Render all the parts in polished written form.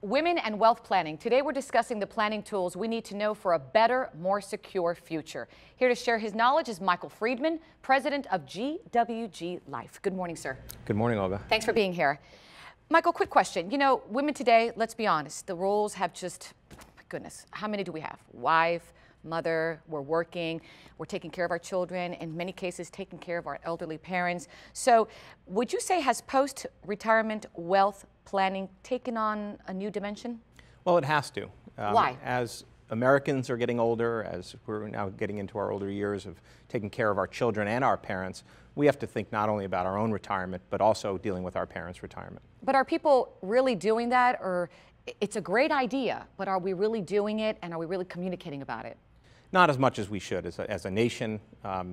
Women and wealth planning. Today we're discussing the planning tools we need to know for a better, more secure future. Here to share his knowledge is Michael Freedman, president of GWG Life. Good morning, sir. Good morning, Olga. Thanks for being here. Michael, quick question. You know, women today, let's be honest, the roles have just, my goodness, how many do we have? Wife, mother, we're working, we're taking care of our children, in many cases taking care of our elderly parents. So would you say has post-retirement wealth planning taken on a new dimension? Well, it has to. Why? As Americans are getting older, as we're now getting into our older years of taking care of our children and our parents, we have to think not only about our own retirement, but also dealing with our parents' retirement. But are people really doing that? Or it's a great idea, but are we really doing it, and are we really communicating about it? Not as much as we should. As a nation,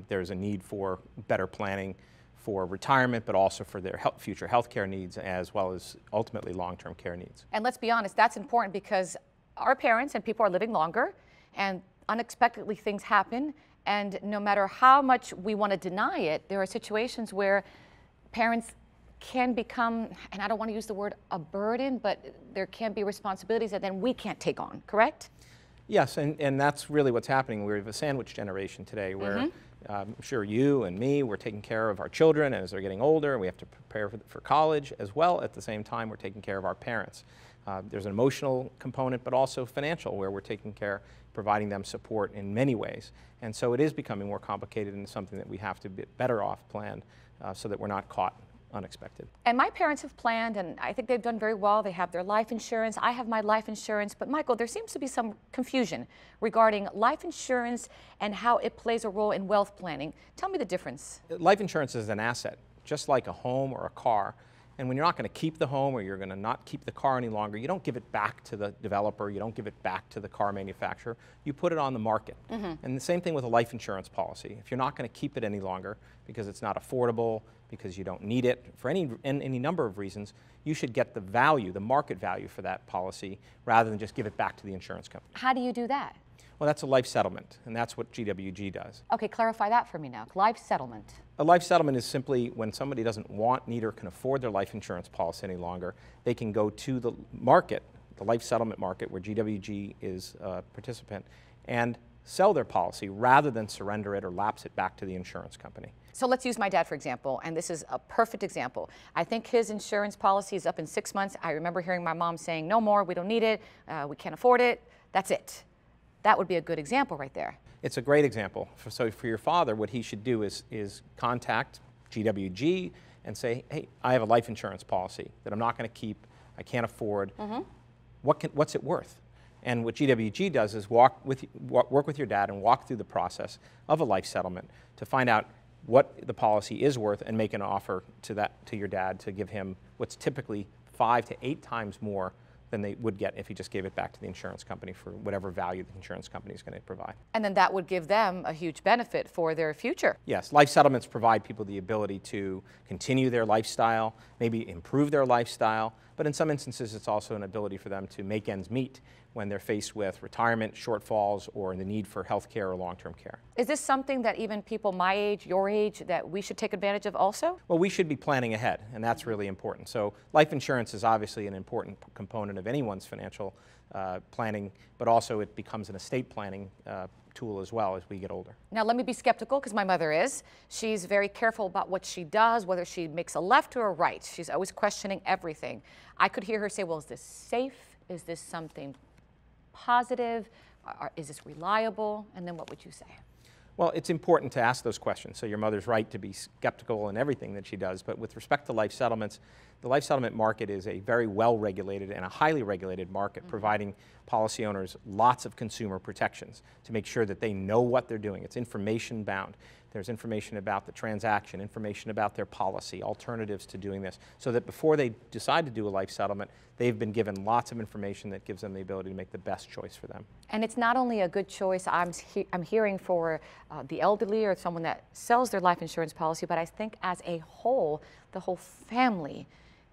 there's a need for better planning for retirement, but also for their future health care needs, as well as ultimately long-term care needs. And let's be honest, that's important because our parents and people are living longer, and unexpectedly things happen, and no matter how much we want to deny it, there are situations where parents can become, and I don't want to use the word a burden, but there can be responsibilities that then we can't take on, correct? Yes, and that's really what's happening. We have a sandwich generation today where I'm sure you and me, we're taking care of our children as they're getting older. We have to prepare for college as well. At the same time, we're taking care of our parents. There's an emotional component, but also financial, where we're taking care, providing them support in many ways. And so it is becoming more complicated and something that we have to be better off planned so that we're not caught unexpected. And my parents have planned, and I think they've done very well. They have their life insurance. I have my life insurance. But Michael, there seems to be some confusion regarding life insurance and how it plays a role in wealth planning. Tell me the difference. Life insurance is an asset, just like a home or a car. And when you're not going to keep the home or you're going to not keep the car any longer, you don't give it back to the developer, you don't give it back to the car manufacturer, you put it on the market. And the same thing with a life insurance policy. If you're not going to keep it any longer because it's not affordable, because you don't need it, for any number of reasons, you should get the value, the market value for that policy, rather than just give it back to the insurance company. How do you do that? Well, that's a life settlement, and that's what GWG does. Okay, clarify that for me now. Life settlement. A life settlement is simply when somebody doesn't want, need, or can afford their life insurance policy any longer, they can go to the market, the life settlement market, where GWG is a participant, and sell their policy rather than surrender it or lapse it back to the insurance company. So let's use my dad, for example, and this is a perfect example. I think his insurance policy is up in 6 months. I remember hearing my mom saying, no more, we don't need it, we can't afford it, that's it. That would be a good example right there. It's a great example. So for your father, what he should do is contact GWG and say, hey, I have a life insurance policy that I'm not going to keep, I can't afford. What's it worth? And what GWG does is work with your dad and walk through the process of a life settlement to find out what the policy is worth and make an offer to your dad to give him what's typically 5 to 8 times more than they would get if he just gave it back to the insurance company for whatever value the insurance company is going to provide. And then that would give them a huge benefit for their future. Yes, life settlements provide people the ability to continue their lifestyle, maybe improve their lifestyle, but in some instances it's also an ability for them to make ends meet when they're faced with retirement shortfalls or the need for health care or long-term care. Is this something that even people my age, your age, that we should take advantage of also? Well, we should be planning ahead, and that's really important. So life insurance is obviously an important component of anyone's financial planning, but also it becomes an estate planning tool as well as we get older. Now let me be skeptical, because my mother is. She's very careful about what she does, whether she makes a left or a right. She's always questioning everything. I could hear her say, well, is this safe? Is this something positive? Is this reliable? And then what would you say? Well, it's important to ask those questions. So your mother's right to be skeptical in everything that she does. But with respect to life settlements, the life settlement market is a very well-regulated and a highly regulated market, providing policy owners lots of consumer protections to make sure that they know what they're doing. It's information bound. There's information about the transaction, information about their policy, alternatives to doing this, so that before they decide to do a life settlement, they've been given lots of information that gives them the ability to make the best choice for them. And it's not only a good choice, I'm hearing for the elderly or someone that sells their life insurance policy, but I think as a whole, the whole family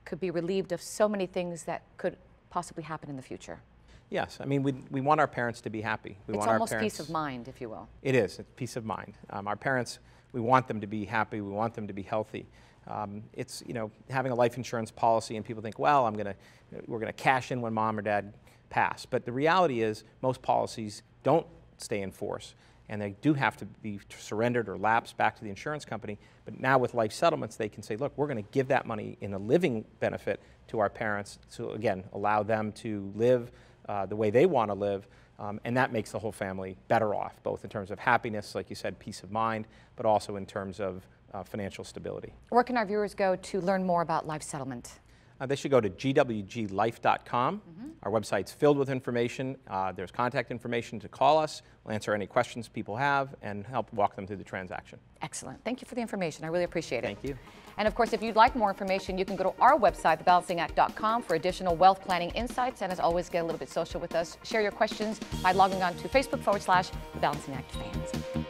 could be relieved of so many things that could possibly happen in the future. Yes, I mean, we want our parents to be happy. It's almost peace of mind, if you will. It is, it's peace of mind. Our parents We want them to be happy. We want them to be healthy. It's, having a life insurance policy, and people think, well, we're gonna cash in when mom or dad pass. But the reality is most policies don't stay in force, and they do have to be surrendered or lapsed back to the insurance company. But now with life settlements, they can say, look, we're going to give that money in a living benefit to our parents to, again, allow them to live the way they want to live. And that makes the whole family better off, both in terms of happiness, like you said, peace of mind, but also in terms of financial stability. Where can our viewers go to learn more about life settlement? They should go to gwglife.com. Our website's filled with information. There's contact information to call us. We'll answer any questions people have and help walk them through the transaction. Excellent. Thank you for the information. I really appreciate it. Thank you. And of course, if you'd like more information, you can go to our website, thebalancingact.com, for additional wealth planning insights. And as always, get a little bit social with us. Share your questions by logging on to Facebook /The Balancing Act Fans.